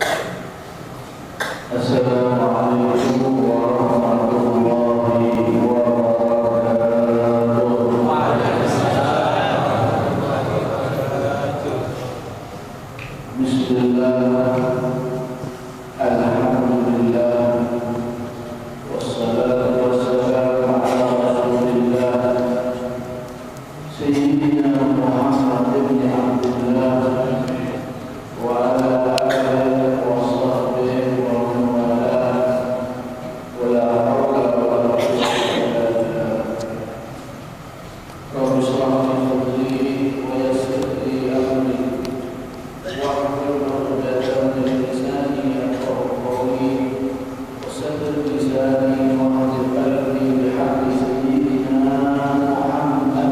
Assalamualaikum warahmatullahi wabarakatuh. Bismillah, alhamdulillah, wassalatu wassalamu ala rasulillah Sayyidina Muhammad ibn Abdullah wa ala alihi wa sahbihi wa man walah, wa la hawla wa la quwwata illa billah. Rabbi shrah li sadri wa yassir li amri wahlul 'uqdatam min lisani yafqahu qawli wasaddid lisani wa hdid qalbi bihaqqi sayyidina Muhammad.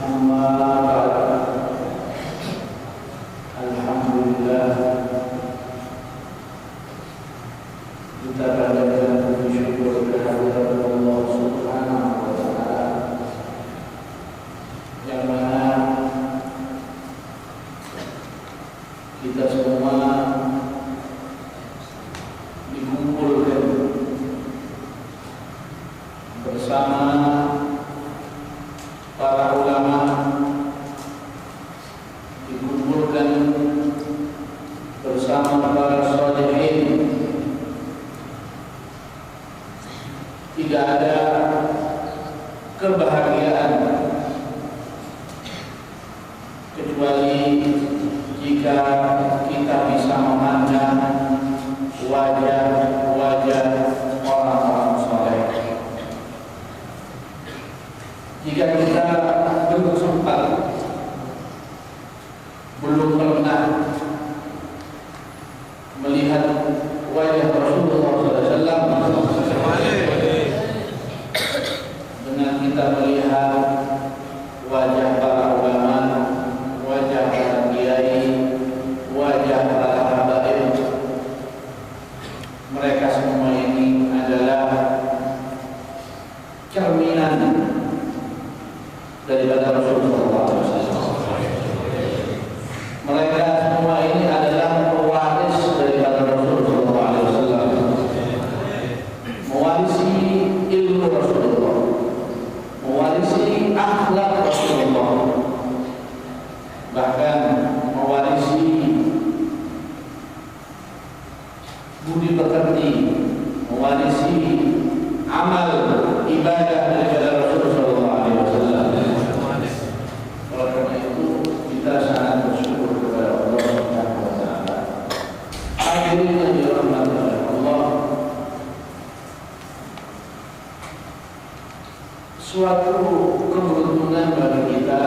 Amma ba'd. Alhamdulillah, kita panjatkan puji syukur kehadirat Allah Subhanahu wa taala, yang mana kita semua dikumpulkan bersama para ulama, dikumpulkan bersama para sholihin. Tidak ada kebahagiaan kecuali jika kita bisa memandang wajah-wajah orang-orang soleh. Jika kita belum sempat, belum pernah melihat wajah Rasulullah SAW, dengan kita melihat wajah para ulama, wajah para kiai, wajah para habaib, mereka semua ini adalah cerminan daripada Rasulullah SAW. Mereka semua ini adalah pewaris daripada Rasulullah SAW, mewarisi ilmu Rasulullah, mewarisi akhlak Rasulullah, bahkan mewarisi budi pekerti, mewarisi amal ibadah daripada Rasulullah SAW. Oleh karena itu kita sangat bersyukur kepada Allah Subhanahu wa taala. Hadirin yang dirahmati oleh Allah, suatu keberuntungan bagi kita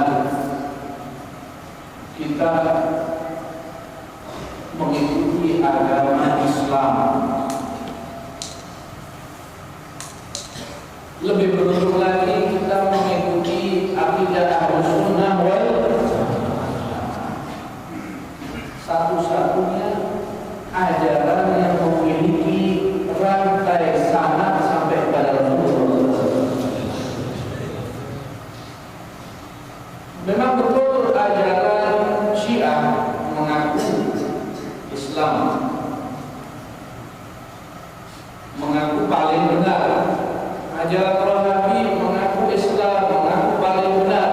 mengikuti agama Islam. Lebih beruntung lagi kita mengikuti akidah Ahlussunnah wal Jamaah, satu-satunya ajaran yang memiliki rantai sanad sampai kepada Rasulullah. Memang betul ajaran Syiah mengaku Islam, mengaku paling benar. Ajaran Wahabi mengaku Islam, mengaku paling benar.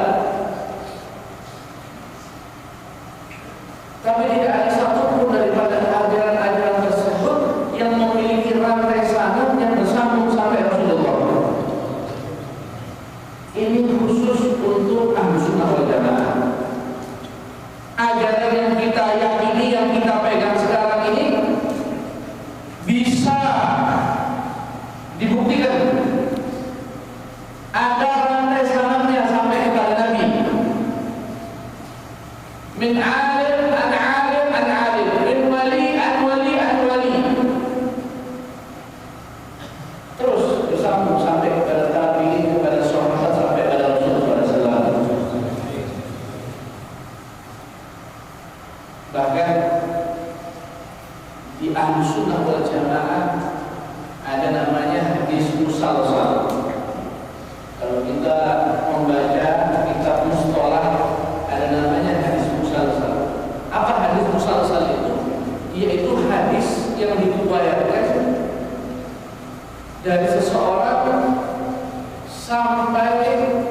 Tapi tidak ada satupun daripada ajaran-ajaran tersebut yang memiliki rantai sanad yang bersambung sampai Rasulullah. Ini khusus untuk Ahlussunnah wal Jamaah. Ajaran yang kita yakini, yang kita pegang sekarang ini bisa dibuktikan ada rantai sanadnya sampai kepada Nabi. Min alim an alim an alim, min wali an wali an wali, terus bersambung sampai kepada tabi'in, kepada sahabat, sampai kepada Rasulullah SAW. Bahkan di Ahlussunnah wal Jamaah ada namanya hadis musalsal. Kalau kita membaca kitab mustalah, ada namanya hadis musalsal. Apa hadis yang dibayarkan dari seseorang sampai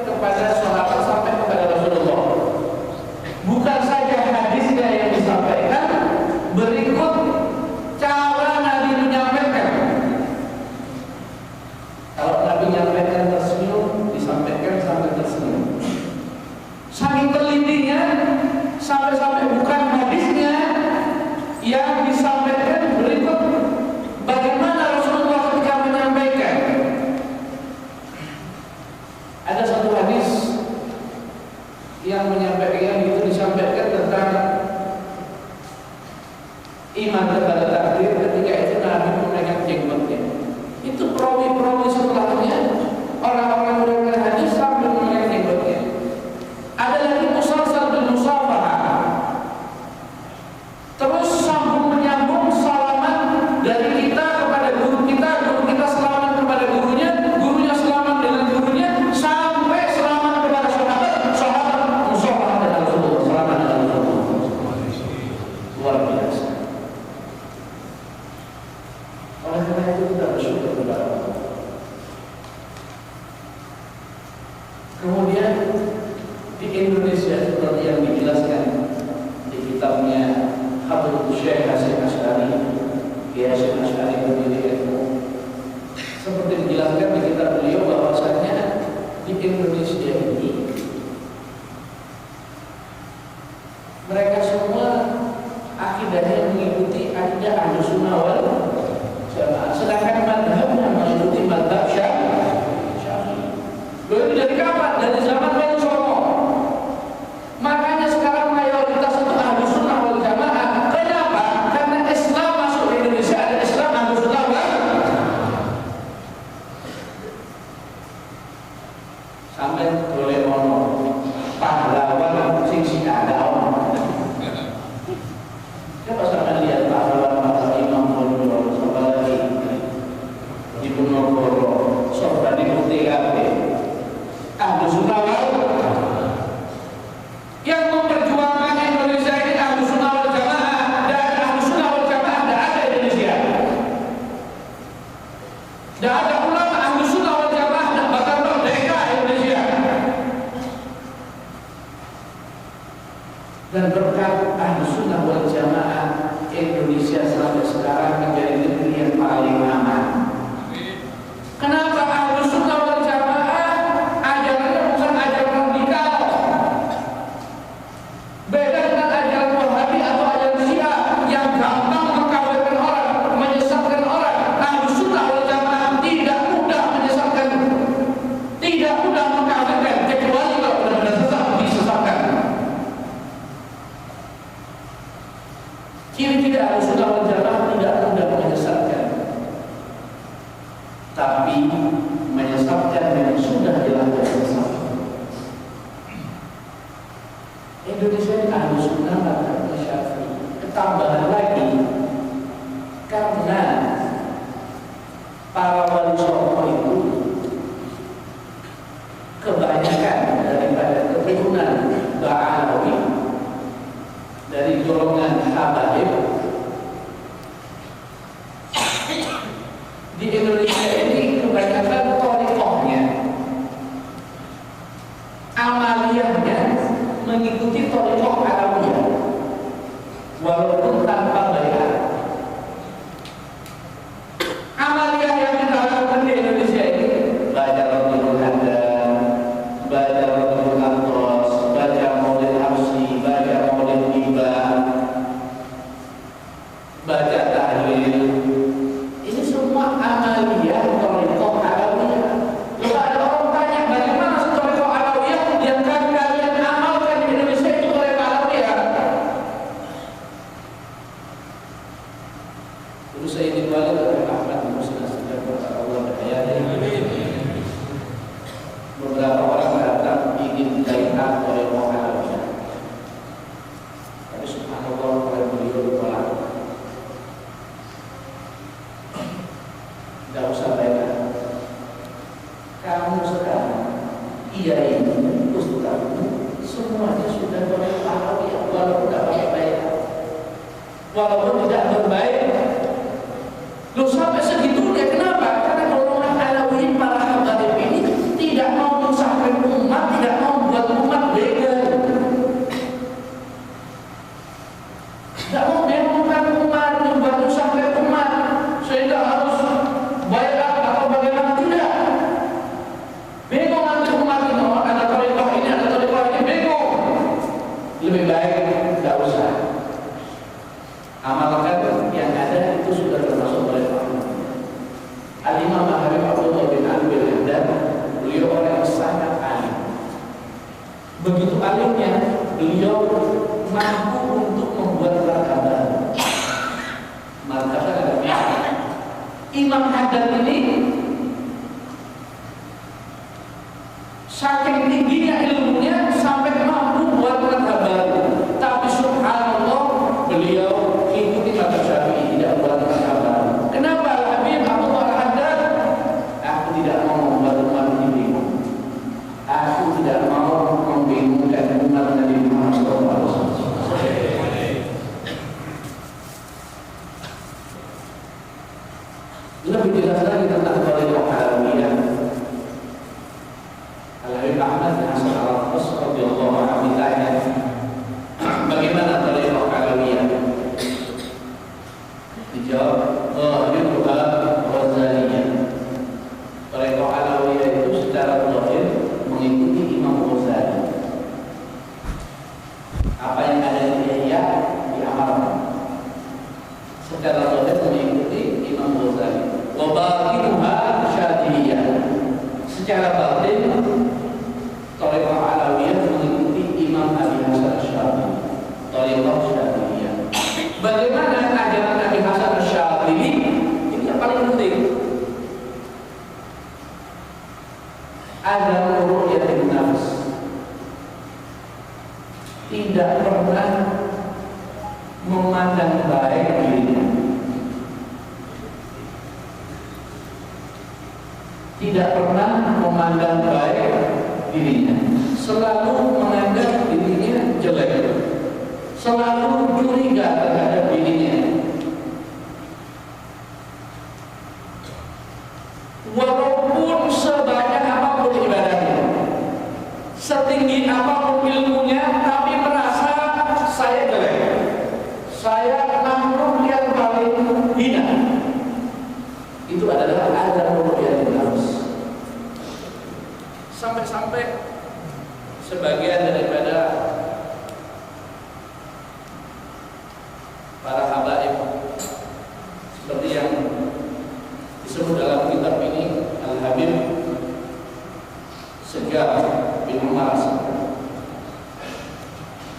kepada sahabat, sampai kepada Rasulullah. Bukan saja hadisnya yang disampaikan, berikut cara Nabi menyampaikan. Kalau Nabi menyampaikan tersenyum, disampaikan sampai tersenyum. Saking telitinya, sampai-sampai bukan hadisnya yang disampaikan, berikut bagaimana Rasulullah ketika menyampaikan. Ada satu hadis yang menyampaikan, itu disampaikan tentang iman kepada takdir. Ketika itu Nabi memegang jenggotnya. Itu perawi-perawi setelahnya, orang-orang meriwayatkan hadis sambil memegang jenggotnya. Ada lagi musalsal bin musafahah, terus sambung menyambung salaman dari kita kepada guru kita, guru kita selamat kepada gurunya, gurunya selamat dengan gurunya, sampai selamat kepada sahabat, sahabat musafahah dengan Rasulullah, selamat dengan Rasulullah. Luar biasa. Oleh karena itu kita bersyukur kepada Allah. Kemudian di Indonesia seperti yang dijelaskan di kitabnya Habibul Syekh Hasyim Asy'ari, Kiai Hasyim Asy'ari berdiri ilmu, seperti dijelaskan di kitab beliau bahwasanya di Indonesia ini mereka semua akidahnya mengikuti akidah Ahlussunnah wal Jamaah, sedangkan mazhabnya mengikuti mazhab Syafi'i. Itu dari kapan? Dari zaman Bani Songo. Makanya sekarang mayoritas itu Ahlussunnah wal Jamaah. Kenapa? Karena Islam masuk di Indonesia, ada Islam Ahlussunnah wal sampai boleh ngomong pahlawan sing ada ono. Siapa sampai lihat pahlawan Imam Al-Bukhari sampai di Ponorogo, sorban di putih kabeh. Ahlussunnah wal yang memperjuangkan Indonesia ini Ahlussunnah wal Jamaah, dan Ahlussunnah wal Jamaah tidak ada di Indonesia. Tidak ada ulama Ahlussunnah wal Jamaah dan bahkan merdeka Indonesia. Dan berkat Ahlussunnah wal Jamaah, Indonesia sampai sekarang menjadi negeri yang paling aman. Kenapa? Ahlussunnah wal Jamaah ajarannya bukan ajaran radikal, beda dengan ajaran Wahabi atau ajaran Syiah yang gampang mengkafirkan orang, menyesatkan orang. Ahlussunnah wal Jamaah tidak mudah menyesatkan, tidak mudah mengkafirkan, kecuali kalau benar-benar sesat, disesatkan. Ciri-ciri Ahlussunnah wal Jamaah tidak mudah menyesatkan, tapi menyesatkan yang sudah dilakukan sesat. Indonesia ini Ahlussunnah mazhab Syafi'i. Ketambahan lagi karena para wali songo itu kebanyakan daripada keturunan Ba'alawi dari golongan Habaib. Di Indonesia ini kebanyakan thariqahnya, amaliyahnya mengikuti thariqah alawiyah, walaupun tanpa bayar. Amaliyah yang kita lakukan di Indonesia ini baca Rabbul Hadam, baca Rabbul Antros, baca Maulid Habsyi, baca Maulid Hibah, baca tahlil. Ini semua amaliyah thariqah alawiyah. Kalau ada orang tanya bagaimana sih thariqah alawiyah yang kalian amalkan di Indonesia, itu thariqah alawiyah. Terus saya dibalik oleh Ahmad bin Muslim kepada Allah berhayati. Beberapa orang datang ingin kaitan thariqah alawiyah, tapi subhanallah oleh beliau ditolak. Tidak usah bayar. Kamu sekarang, iya ini, ustazmu, semuanya sudah thariqah alawiyah, walaupun tidak pakai bayar, walaupun tidak berbayar. juga. Kenapa? Karena golongan Alawiyin para habaib ini tidak mau menyusahkan umat, tidak mau buat umat begal. Tidak mau membingungkan umat, membuat menyusahkan umat sehingga harus bayar atau bagaimana, tidak. Bingung nanti umat ini, ada tariqah ini, ada tariqah ini, bingung. Lebih baik tidak usah. Amalkan yang ada, itu sudah termasuk oleh Allah. Al-Imam Habib Abdullah bin Ali bin Hamdan, beliau orang yang sangat alim. Begitu alimnya, beliau mampu untuk membuat martabat. Martabat adalah Imam Haddad ini saking tingginya ilmunya sampai mampu buat martabat. Tapi subhanallah, beliau ikuti mazhab Syafi'i, tidak buat martabat. Kenapa? Habib Abdullah Haddad, aku tidak mau membuat umat ini bingung. Aku tidak mau membingungkan umat Nabi Muhammad SAW. Lebih jelas lagi tentang tariqah Alawiyah. Al-Habib Ahmad bin Hasan Al-Qas radhiyallahu anhu ditanya, bagaimana tariqah Alawiyah? Dijawab, zahiruha Ghazaliyah. Tariqah Alawiyah itu secara zahir mengikuti Imam Ghazali. Apa yang ada di Ihya diamalkan. Secara zahir mengikuti Imam Ghazali. Wa batinuha Syadiliyah. Secara batin tariqah Alawiyah mengikuti Imam Abi Hasan Asy-Syadzili. Tariqah Syadziliyah. Bagaimana ajaran Abi Hasan Asy-Syadzili? Ini yang paling penting. Ada ru'yatul nafs. Tidak pernah memandang baik dirinya. Tidak pernah memandang baik dirinya. Selalu menganggap dirinya jelek. Selalu curiga terhadap dirinya. Walaupun sebanyak apapun ibadahnya, setinggi apapun ilmunya, tapi merasa saya jelek, saya makhluk yang paling hina. Itu adalah azab ru'yatul nafs. Sampai-sampai sebagian daripada para habaib seperti yang disebut dalam kitab ini, Al-Habib Segar bin Umar,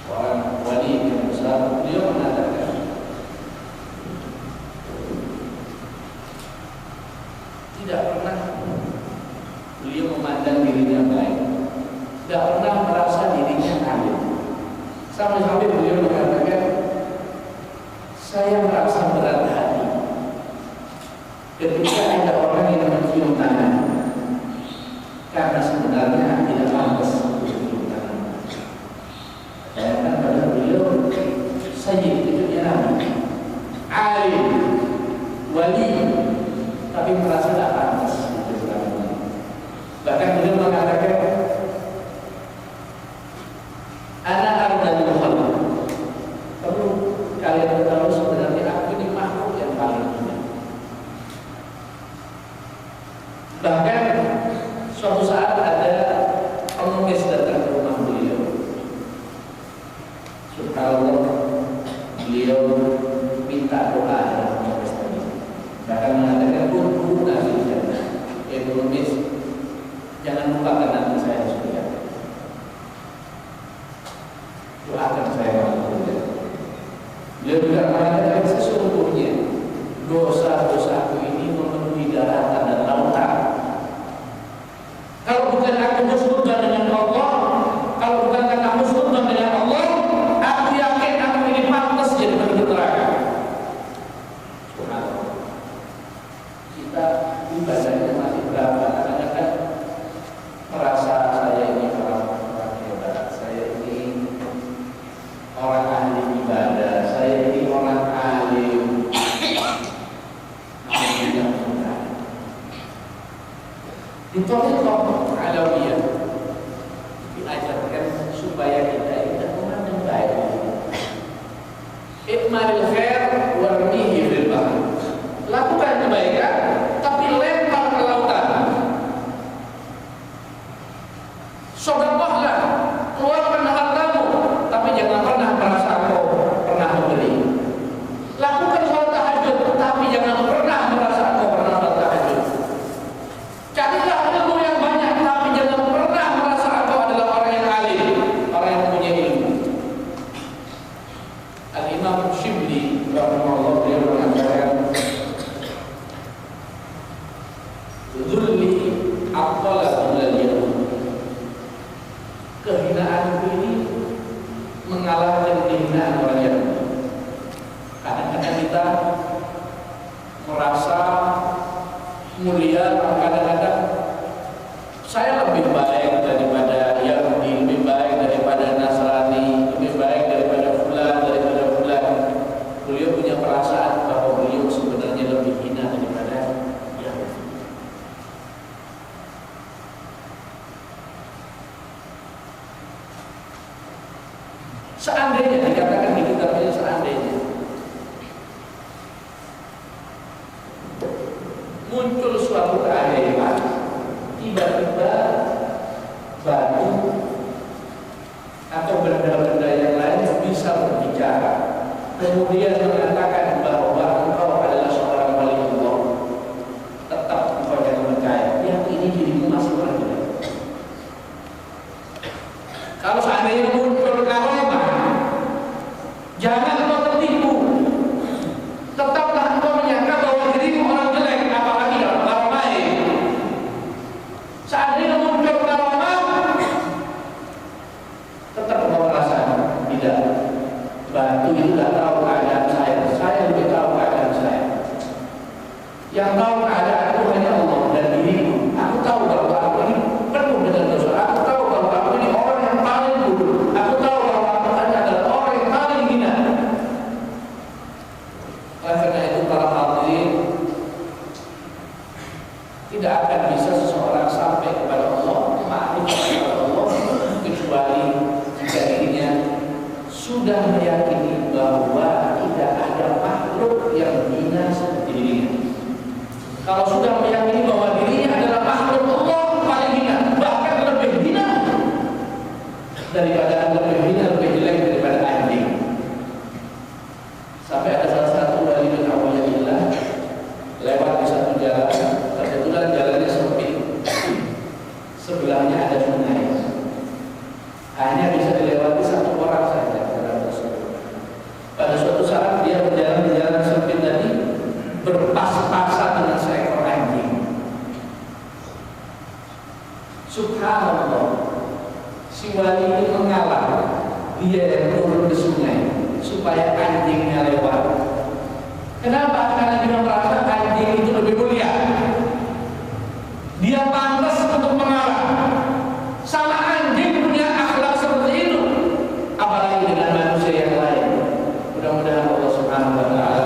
orang wali yang besar, beliau mengatakan tidak pernah beliau memandang dirinya baik, tidak pernah merasa dirinya alim. Sampai-sampai beliau mengatakan, saya merasa berat hati ketika ada orang yang mencium tangan, karena sebenarnya tidak pantas mencium tangan. Bayangkan pada beliau sayyid, cucunya Nabi, alim, wali, tapi merasa tidak pantas mencium tangan. Bahkan beliau mengatakan, ana ardal khalq. Perlu kalian tahu sebenarnya aku ini makhluk yang paling hina. Bahkan suatu saat ada pengemis datang ke rumah beliau. Subhanallah, beliau minta doa dalam pengemis tadi. Bahkan mengatakan, guru nasi jannah. Pengemis, jangan lupakan nanti saya surga. Doakan saya masuk surga. Beliau juga mengatakan, sesungguhnya dosa-dosaku ini memenuhi daratan dan lautan. Kalau bukan aku bersyukur dengan Allah, kalau bukan aku bersyukur dengan Allah, aku yakin aku ini pantas jadi penduduk neraka. Subhanallah. Kita ibadahnya masih berapa? Kadang-kadang merasa saya ini orang hebat, saya ini orang ahli ibadah, saya ini orang alim. thariqah alawiyah, diajarkan supaya kita tidak memandang baik. Ikmalil khair warmihi fil bahr. Lakukan kebaikan tapi lempar ke lautan. Sedekahlah, keluarkan hartamu, tapi jangan pernah merasa kau pernah memberi. Lakukan salat tahajud, tapi jangan pernah merasa kau pernah salat tahajud. Carilah ilmu yang banyak, tapi jangan pernah merasa kau adalah orang yang alim, orang yang punya ilmu. Al-Imam Shibli rahimahullah beliau mengatakan, "Dzulli aqala al-yawm." Kehinaan ini mengalahkan kehinaan orang yang kadang-kadang kita merasa mulia, kadang-kadang saya lebih baik daripada Yahudi, lebih baik daripada Nasrani, lebih baik daripada fulan, daripada fulan. Beliau punya perasaan bahwa beliau sebenarnya lebih hina daripada Yahudi. Seandainya dikatakan di kitabnya, seandainya muncul suatu keajaiban, tiba-tiba batu atau benda-benda yang lain bisa berbicara, kemudian mengatakan bahwa engkau adalah seorang wali Allah, tetap engkau jangan percaya, yang ini dirimu masih orang jelek. Kalau seandainya muncul karomah, jangan engkau tertipu, tetaplah engkau menyangka bahwa dirimu orang jelek, apalagi dalam karomah. Seandainya muncul karomah, tetap engkau merasa tidak, batu itu tidak tahu keadaan saya lebih tahu keadaan saya. Yang tahu keadaan itu hanya Allah dan diriku. Aku tahu bahwa aku ini penuh dengan dosa. Aku tahu bahwa aku ini orang yang paling buruk. Aku tahu bahwa aku adalah orang yang paling hina. Karena itu para hadirin, tidak akan bisa seseorang sampai kepada Allah, ma'rifat kepada Allah, kecuali jika dirinya sudah meyakini bahwa tidak ada makhluk yang hina seperti dirinya. Kalau sudah meyakini bahwa dirinya adalah makhluk Allah paling hina, bahkan lebih hina daripada lebih jelek daripada anjing. Sampai ada salah satu dari awliyaillah lewat di satu jalan, kebetulan jalannya sempit, sebelahnya ada sungai, hanya bisa dilewati satu orang saja. Pada suatu saat dia berjalan di jalan sempit tadi, berpas-pasan dengan seekor anjing. Subhanallah, si wali ini mengalah, dia yang turun ke sungai supaya anjingnya lewat. Kenapa? Karena dia merasa anjing itu lebih mulia, dia pantas untuk mengalah. Sama anjing punya akhlak seperti itu, apalagi dengan manusia yang lain. Mudah-mudahan Allah Subhanahu wa ta'ala